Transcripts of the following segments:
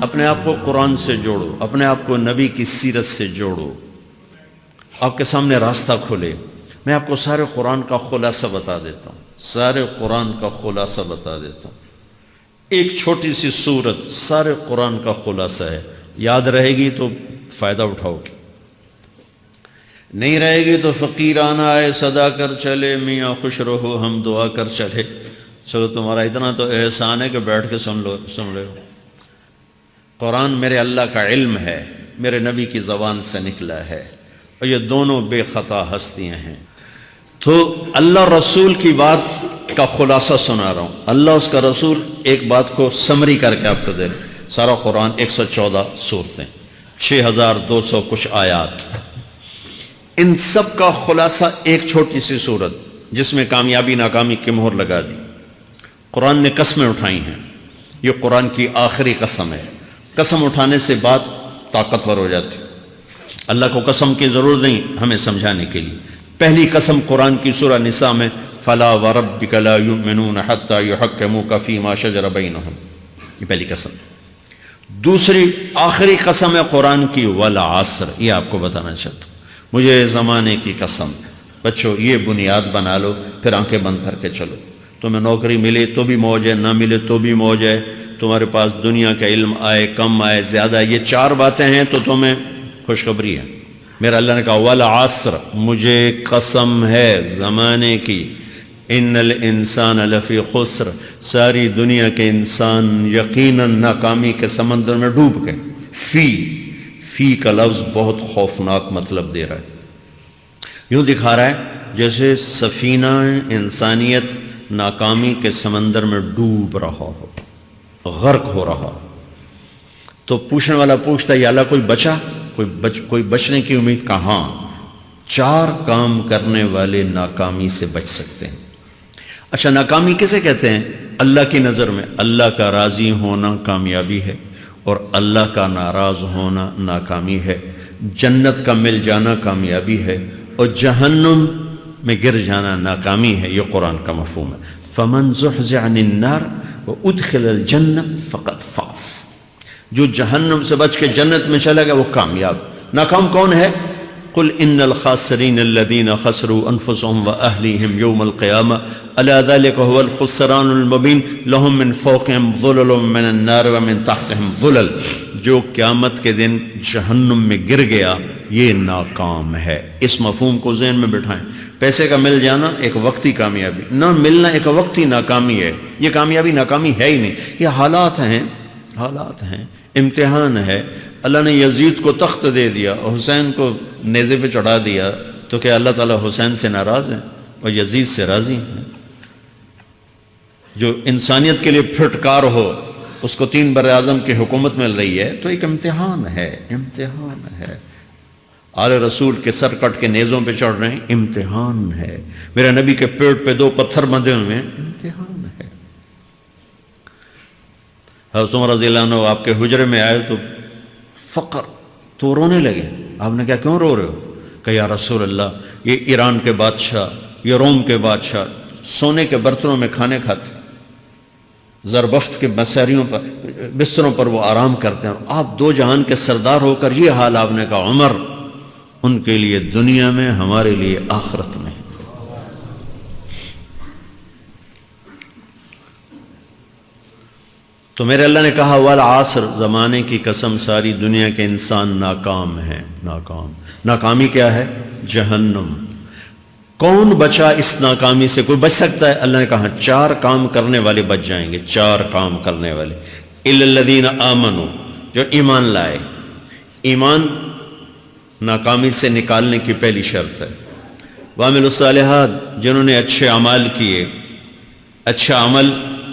اپنے آپ کو قرآن سے جوڑو، اپنے آپ کو نبی کی سیرت سے جوڑو، آپ کے سامنے راستہ کھلے۔ میں آپ کو سارے قرآن کا خلاصہ بتا دیتا ہوں، سارے قرآن کا خلاصہ بتا دیتا ہوں۔ ایک چھوٹی سی سورت سارے قرآن کا خلاصہ ہے، یاد رہے گی تو فائدہ اٹھاؤ گی، نہیں رہے گی تو فقیرانہ آئے صدا کر چلے، میاں خوش رہو ہم دعا کر چلے۔ چلو تمہارا اتنا تو احسان ہے کہ بیٹھ کے سن لے۔ قرآن میرے اللہ کا علم ہے، میرے نبی کی زبان سے نکلا ہے، اور یہ دونوں بے خطا ہستیاں ہیں۔ تو اللہ رسول کی بات کا خلاصہ سنا رہا ہوں، اللہ اس کا رسول ایک بات کو سمری کر کے آپ کو دے رہے۔ سارا قرآن 114 سورتیں، 6200 کچھ آیات، ان سب کا خلاصہ ایک چھوٹی سی سورت جس میں کامیابی ناکامی کی مہر لگا دی۔ قرآن نے قسمیں اٹھائی ہیں، یہ قرآن کی آخری قسم ہے۔ قسم اٹھانے سے بات طاقتور ہو جاتی، اللہ کو قسم کی ضرورت نہیں ہمیں سمجھانے کے لیے۔ پہلی قسم قرآن کی سورہ نساء میں فَلَا وَرَبِّكَ لَا يُؤْمِنُونَ حَتَّى يُحَكِّمُوكَ فِي مَا شَجَرَ بَيْنَهُمْ، یہ پہلی قسم۔ دوسری آخری قسم ہے قرآن کی وَالْعَصْرِ، یہ آپ کو بتانا چاہتا ہوں، مجھے زمانے کی قسم۔ بچوں یہ بنیاد بنا لو، پھر آنکھیں بند کر کے چلو۔ تمہیں نوکری ملے تو بھی موج ہے، نہ ملے تو بھی موج ہے، تمہارے پاس دنیا کا علم آئے کم آئے زیادہ، یہ چار باتیں ہیں تو تمہیں خوشخبری ہے۔ میرا اللہ نے کہا والعصر، مجھے قسم ہے زمانے کی، ان الانسان لفی خسر، ساری دنیا کے انسان یقیناً ناکامی کے سمندر میں ڈوب گئے۔ فی کا لفظ بہت خوفناک مطلب دے رہا ہے، یوں دکھا رہا ہے جیسے سفینہ انسانیت ناکامی کے سمندر میں ڈوب رہا ہو، غرق ہو رہا۔ تو پوچھنے والا پوچھتا ہے یا اللہ کوئی بچا، کوئی بچنے کی امید کہاں؟ چار کام کرنے والے ناکامی سے بچ سکتے ہیں۔ اچھا ناکامی کسے کہتے ہیں؟ اللہ کی نظر میں اللہ کا راضی ہونا کامیابی ہے، اور اللہ کا ناراض ہونا ناکامی ہے۔ جنت کا مل جانا کامیابی ہے، اور جہنم میں گر جانا ناکامی ہے، یہ قرآن کا مفہوم ہے۔ فَمَنْ زُحْزِحَ عَنِ النَّارِ وَأُدْخِلَ الْجَنَّةَ فَقَدْ فَازَ، جو جہنم سے بچ کے جنت میں چلا گیا وہ کامیاب۔ ناکام کون ہے؟ قُلْ إِنَّ الْخَاسِرِينَ الَّذِينَ خَسِرُوا أَنفُسَهُمْ وَأَهْلِيهِمْ يَوْمَ الْقِيَامَةِ أَلَا ذَلِكَ هُوَ الْخُسْرَانُ الْمُبِينُ لَهُم مِّن فَوْقِهِمْ ظُلَلٌ مِّنَ النَّارِ وَمِن تَحْتِهِمْ ظُلَلٌ، جو قیامت کے دن جہنم میں گر گیا یہ ناکام ہے۔ اس مفہوم کو ذہن میں بٹھائیں۔ پیسے کا مل جانا ایک وقتی کامیابی، نہ ملنا ایک وقتی ناکامی ہے، یہ کامیابی ناکامی ہے ہی نہیں، یہ حالات ہیں، امتحان ہے۔ اللہ نے یزید کو تخت دے دیا اور حسین کو نیزے پہ چڑھا دیا، تو کیا اللہ تعالیٰ حسین سے ناراض ہیں اور یزید سے راضی ہیں؟ جو انسانیت کے لیے پھٹکار ہو، اس کو 3 براعظم کی حکومت مل رہی ہے تو ایک امتحان ہے۔ آل رسول کے سر کٹ کے نیزوں پہ چڑھ رہے ہیں، امتحان ہے۔ میرے نبی کے پیٹ پہ 2 پتھر بندھے ہوئے ہیں، امتحان ہے۔ حضرت عمر رضی اللہ عنہ آپ کے حجرے میں آئے تو فقر، تو رونے لگے۔ آپ نے کہا کیوں رو رہے ہو؟ کہ یا رسول اللہ یہ ایران کے بادشاہ، یہ روم کے بادشاہ سونے کے برتنوں میں کھانے کھاتے، زربفت کے بستروں پر وہ آرام کرتے ہیں، اور آپ 2 جہان کے سردار ہو کر یہ حال۔ آپ نے کہا عمر ان کے لیے دنیا میں، ہمارے لیے آخرت میں۔ تو میرے اللہ نے کہا والعصر، زمانے کی قسم ساری دنیا کے انسان ناکام ہیں، ناکامی کیا ہے؟ جہنم۔ کون بچا اس ناکامی سے؟ کوئی بچ سکتا ہے؟ اللہ نے کہا 4 کام کرنے والے بچ جائیں گے، 4 کام کرنے والے۔ اِلَّا الَّذِينَ آمَنُوا، جو ایمان لائے۔ ایمان ناکامی سے نکالنے کی پہلی شرط ہے۔ وَعَمِلُوا الصَّالِحَاتِ، جنہوں نے اچھے اعمال کیے، اچھا عمل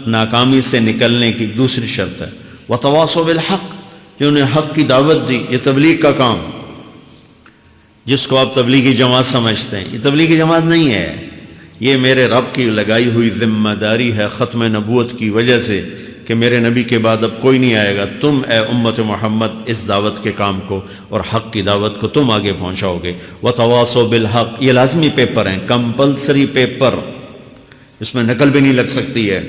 ناکامی سے نکلنے کی دوسری شرط ہے۔ وَتَوَاصَوْا بِالْحَقِّ، جنہوں نے حق کی دعوت دی، یہ تبلیغ کا کام۔ جس کو آپ تبلیغی جماعت سمجھتے ہیں، یہ تبلیغی جماعت نہیں ہے، یہ میرے رب کی لگائی ہوئی ذمہ داری ہے ختم نبوت کی وجہ سے، کہ میرے نبی کے بعد اب کوئی نہیں آئے گا، تم اے امت محمد اس دعوت کے کام کو اور حق کی دعوت کو تم آگے پہنچاؤ گے۔ وَتَوَاصَوْا بِالْحَقِّ، یہ لازمی پیپر ہیں، کمپلسری پیپر، اس میں نقل بھی نہیں لگ سکتی ہے۔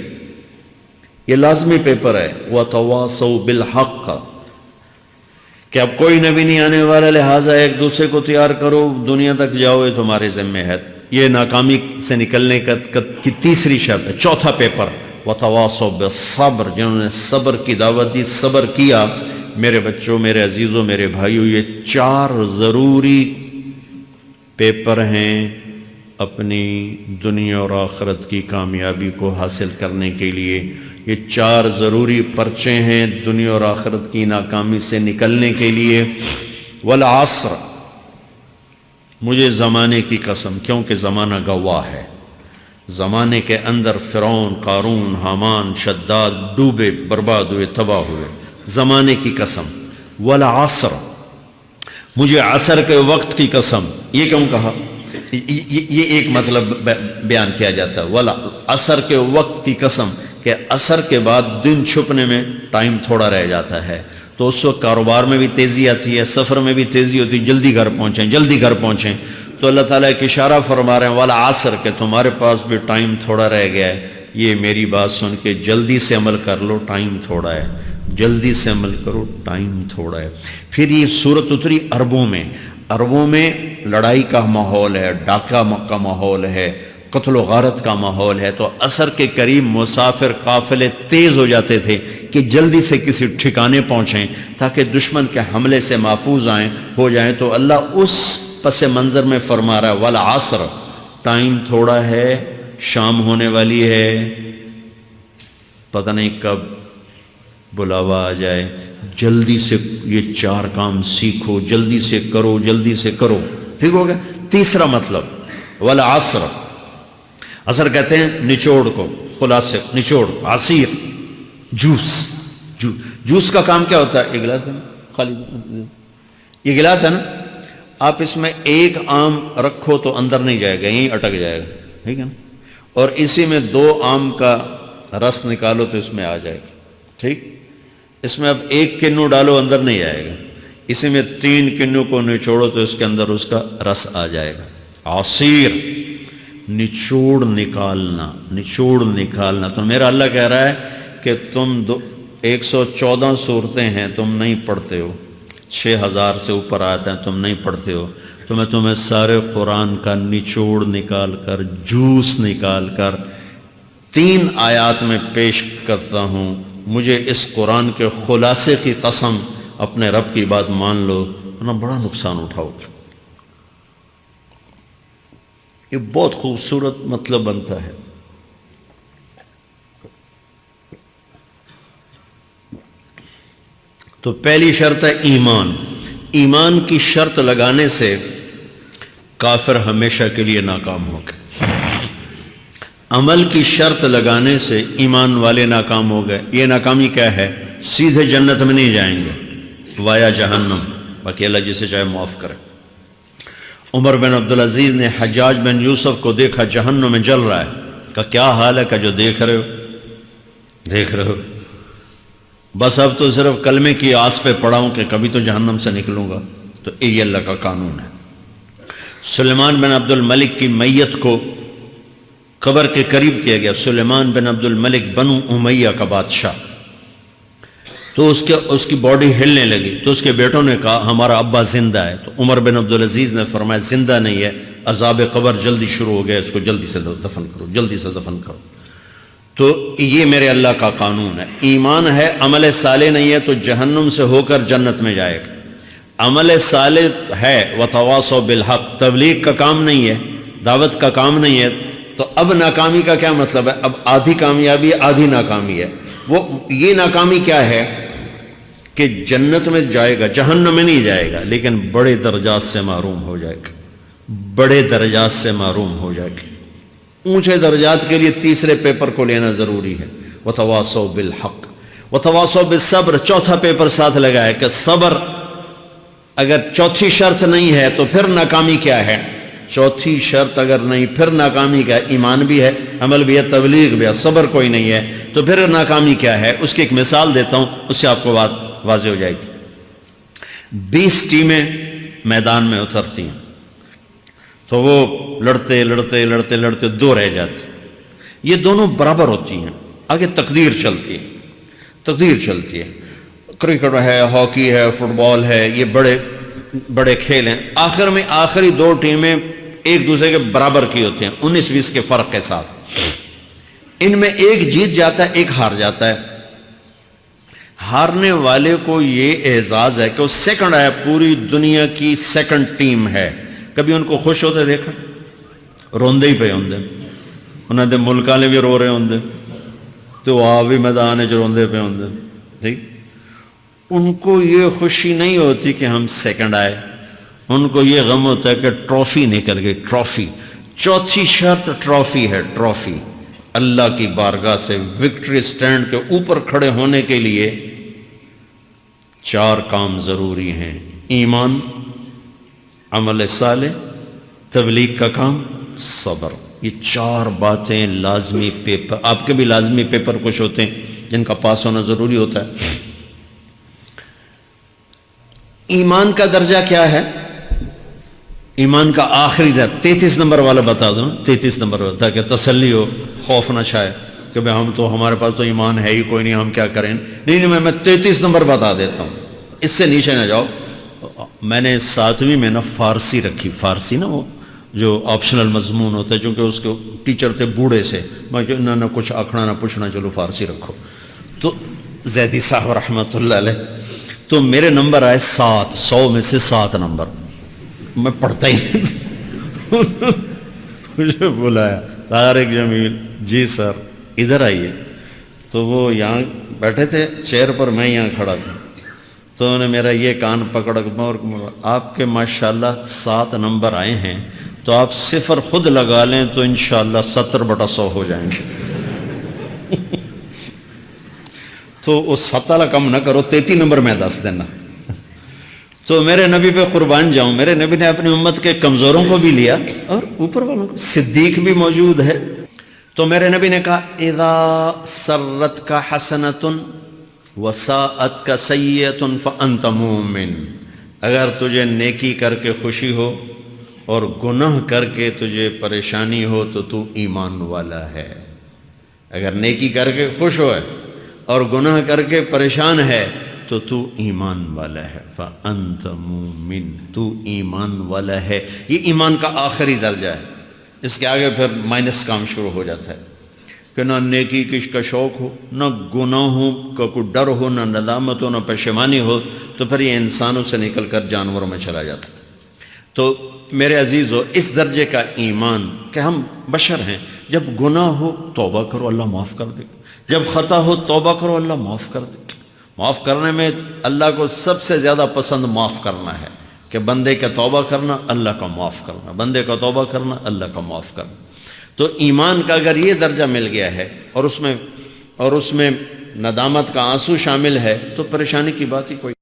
یہ لازمی پیپر ہے، وَتَوَاصَوْا بِالْحَقِّ، کہ اب کوئی نبی نہیں آنے والا، لہٰذا ایک دوسرے کو تیار کرو، دنیا تک جاؤ، یہ تمہارے ذمہ ہے۔ یہ ناکامی سے نکلنے کی تیسری شرط ہے۔ چوتھا پیپر وَتَوَاصَوْا بِالصَّبْرِ، جنہوں نے صبر کی دعوت دی، صبر کیا۔ میرے بچوں، میرے عزیزوں، میرے بھائیوں، یہ 4 ضروری پیپر ہیں اپنی دنیا اور آخرت کی کامیابی کو حاصل کرنے کے لیے۔ یہ 4 ضروری پرچے ہیں دنیا اور آخرت کی ناکامی سے نکلنے کے لیے۔ والعصر، مجھے زمانے کی قسم، کیونکہ زمانہ گواہ ہے، زمانے کے اندر فرعون، قارون، حامان، شداد ڈوبے، برباد ہوئے، تباہ ہوئے۔ زمانے کی قسم۔ والعصر، مجھے عصر کے وقت کی قسم۔ یہ کیوں کہا؟ یہ ایک مطلب بیان کیا جاتا ہے، والعصر کے وقت کی قسم، کہ عصر کے بعد دن چھپنے میں ٹائم تھوڑا رہ جاتا ہے، تو اس وقت کاروبار میں بھی تیزی آتی ہے، سفر میں بھی تیزی ہوتی ہے، جلدی گھر پہنچیں، جلدی گھر پہنچیں۔ تو اللہ تعالیٰ ایک اشارہ فرما رہے ہیں والعصر، کہ تمہارے پاس بھی ٹائم تھوڑا رہ گیا ہے، یہ میری بات سن کے جلدی سے عمل کر لو، ٹائم تھوڑا ہے، جلدی سے عمل کرو، ٹائم تھوڑا ہے۔ پھر یہ صورت اتری عربوں میں، عربوں میں لڑائی کا ماحول ہے، ڈاکہ کا ماحول ہے، قتل و غارت کا ماحول ہے، تو عصر کے قریب مسافر قافلے تیز ہو جاتے تھے کہ جلدی سے کسی ٹھکانے پہنچیں تاکہ دشمن کے حملے سے محفوظ ہو جائیں۔ تو اللہ اس پس منظر میں فرما رہا ہے والعصر، ٹائم تھوڑا ہے، شام ہونے والی ہے، پتہ نہیں کب بلاوا آ جائے، جلدی سے یہ 4 کام سیکھو، جلدی سے کرو، جلدی سے کرو۔ ٹھیک ہو گیا؟ تیسرا مطلب والعصر، عصر کہتے ہیں نچوڑ کو، خلاصے، نچوڑ، عصیر، جوس کا کام کیا ہوتا ہے؟ یہ گلاس ہے نا، خالی یہ گلاس ہے نا، آپ اس میں ایک آم رکھو تو اندر نہیں جائے گا، یہیں اٹک جائے گا، ٹھیک ہے نا، اور اسی میں 2 آم کا رس نکالو تو اس میں آ جائے گا، ٹھیک۔ اس میں اب 1 کنو ڈالو، اندر نہیں آئے گا، اسی میں 3 کنو کو نچوڑو تو اس کے اندر اس کا رس آ جائے گا۔ عصیر، نچوڑ نکالنا، نچوڑ نکالنا۔ تو میرا اللہ کہہ رہا ہے کہ تم 114 صورتیں ہیں، تم نہیں پڑھتے ہو، 6000 سے اوپر آتے ہیں، تم نہیں پڑھتے ہو، تو میں تمہیں سارے قرآن کا نچوڑ نکال کر، جوس نکال کر 3 آیات میں پیش کرتا ہوں۔ مجھے اس قرآن کے خلاصے کی قسم، اپنے رب کی بات مان لو، ورنہ بڑا نقصان اٹھاؤ گے۔ یہ بہت خوبصورت مطلب بنتا ہے۔ تو پہلی شرط ہے ایمان۔ ایمان کی شرط لگانے سے کافر ہمیشہ کے لیے ناکام ہو گئے۔ عمل کی شرط لگانے سے ایمان والے ناکام ہو گئے۔ یہ ناکامی کیا ہے؟ سیدھے جنت میں نہیں جائیں گے، وایا جہنم، باقی اللہ جسے چاہے معاف کرے۔ عمر بن عبدالعزیز نے حجاج بن یوسف کو دیکھا جہنم میں جل رہا ہے، کہا کیا حال ہے؟ کہ جو دیکھ رہے ہو، بس اب تو صرف کلمے کی آس پہ پڑا ہوں کہ کبھی تو جہنم سے نکلوں گا۔ تو یہ اللہ کا قانون ہے۔ سلیمان بن عبد الملک کی میت کو قبر کے قریب کیا گیا۔ سلیمان بن عبد الملک بنو امیہ کا بادشاہ، تو اس کی باڈی ہلنے لگی، تو اس کے بیٹوں نے کہا ہمارا ابا زندہ ہے۔ تو عمر بن عبدالعزیز نے فرمایا زندہ نہیں ہے، عذاب قبر جلدی شروع ہو گیا، اس کو جلدی سے دفن کرو، جلدی سے دفن کرو۔ تو یہ میرے اللہ کا قانون ہے۔ ایمان ہے، عمل صالح نہیں ہے تو جہنم سے ہو کر جنت میں جائے گا۔ عمل صالح ہے، وتواصوا بالحق، تبلیغ کا کام نہیں ہے، دعوت کا کام نہیں ہے، تو اب ناکامی کا کیا مطلب ہے؟ اب آدھی کامیابی ہے، آدھی ناکامی ہے۔ وہ یہ ناکامی کیا ہے کہ جنت میں جائے گا، جہنم میں نہیں جائے گا، لیکن بڑے درجات سے محروم ہو جائے گا، بڑے درجات سے محروم ہو جائے گا۔ اونچے درجات کے لیے تیسرے پیپر کو لینا ضروری ہے، وتواصوا بالحق وتواصوا بالصبر۔ چوتھا پیپر ساتھ لگا ہے کہ صبر، اگر چوتھی شرط نہیں ہے تو پھر ناکامی کیا ہے؟ چوتھی شرط اگر نہیں، پھر ناکامی کیا ہے؟ ایمان بھی ہے، عمل بھی ہے، تبلیغ بھی ہے، صبر کوئی نہیں ہے، تو پھر ناکامی کیا ہے؟ اس کی ایک مثال دیتا ہوں، اس سے آپ کو بات واضح ہو جائے گی۔ 20 ٹیمیں میدان میں اترتی ہیں، تو وہ لڑتے 2 رہ جاتے، یہ دونوں برابر ہوتی ہیں، آگے تقدیر چلتی ہے، تقدیر چلتی ہے، کرکٹ ہے، ہاکی ہے، فٹ بال ہے، یہ بڑے بڑے کھیل ہیں، آخر میں آخری دو ٹیمیں ایک دوسرے کے برابر کی ہوتی ہیں 19-20 کے فرق کے ساتھ، ان میں ایک جیت جاتا ہے ایک ہار جاتا ہے، ہارنے والے کو یہ اعزاز ہے کہ وہ سیکنڈ ہے، پوری دنیا کی سیکنڈ ٹیم ہے، کبھی ان کو خوش ہوتے دیکھا؟ روندے ہی پہ ہوندے، انہوں نے ملک والے بھی رو رہے ہوندے تو وہ بھی میدان ہے جو روندے پہ ہوندے، ٹھیک، ان کو یہ خوشی نہیں ہوتی کہ ہم سیکنڈ آئے، ان کو یہ غم ہوتا ہے کہ ٹرافی نکل گئی، ٹرافی، چوتھی شرط ٹرافی ہے، ٹرافی، اللہ کی بارگاہ سے وکٹری سٹینڈ کے اوپر کھڑے ہونے کے لیے 4 کام ضروری ہیں، ایمان، عمل صالح، تبلیغ کا کام، صبر، یہ 4 باتیں لازمی پیپر، آپ کے بھی لازمی پیپر کچھ ہوتے ہیں جن کا پاس ہونا ضروری ہوتا ہے۔ ایمان کا درجہ کیا ہے؟ ایمان کا آخری درجہ 33 نمبر والا بتا دوں، 33 نمبر والا، تاکہ تسلی ہو، خوف نہ چھائے کہ بھئی ہم تو، ہمارے پاس تو ایمان ہے ہی کوئی نہیں، ہم کیا کریں، نہیں میں 33 نمبر بتا دیتا ہوں، اس سے نیچے نہ جاؤ۔ میں نے 7ویں میں نا فارسی رکھی، فارسی نا وہ جو آپشنل مضمون ہوتا ہے، چونکہ اس کے ٹیچر تھے بوڑھے سے، میں نہ کچھ آکھنا نہ پوچھنا، چلو فارسی رکھو، تو زیدی صاحب رحمۃ اللہ علیہ، تو میرے نمبر آئے 7، 100 میں سے 7 نمبر، میں پڑھتا ہی نہیں، مجھے بلایا طارق جمیل، جی سر ادھر آئیے، تو وہ یہاں بیٹھے تھے چیئر پر، میں یہاں کھڑا تھا، تو انہوں نے میرا یہ کان پکڑ اور آپ کے ماشاءاللہ 7 نمبر آئے ہیں، تو آپ 0 خود لگا لیں تو انشاءاللہ 70/100 ہو جائیں گے۔ تو وہ 7 والا کم نہ کرو، 33 نمبر میں 10 دینا۔ تو میرے نبی پہ قربان جاؤں، میرے نبی نے اپنی امت کے کمزوروں کو بھی لیا اور اوپر والوں کو، صدیق بھی موجود ہے، تو میرے نبی نے کہا اذا سرت کا حسنۃ وساءت کا سیئۃ فانت مومن، اگر تجھے نیکی کر کے خوشی ہو اور گناہ کر کے تجھے پریشانی ہو تو تو ایمان والا ہے۔ اگر نیکی کر کے خوش ہو اور گناہ کر کے پریشان ہے تو تو ایمان والا ہے، فأنت مومن، تو ایمان والا ہے۔ یہ ایمان کا آخری درجہ ہے، اس کے آگے پھر مائنس کام شروع ہو جاتا ہے کہ نہ نیکی کا شوق ہو، نہ گناہوں کا کوئی ڈر ہو، نہ ندامت ہو، نہ پشیمانی ہو، تو پھر یہ انسانوں سے نکل کر جانوروں میں چلا جاتا ہے۔ تو میرے عزیزو، اس درجے کا ایمان کہ ہم بشر ہیں، جب گناہ ہو توبہ کرو اللہ معاف کر دے گا، جب خطا ہو توبہ کرو اللہ معاف کر دے گا۔ معاف کرنے میں اللہ کو سب سے زیادہ پسند معاف کرنا ہے، کہ بندے کا توبہ کرنا، اللہ کا معاف کرنا، بندے کا توبہ کرنا، اللہ کا معاف کرنا۔ تو ایمان کا اگر یہ درجہ مل گیا ہے اور اس میں ندامت کا آنسو شامل ہے تو پریشانی کی بات ہی کوئی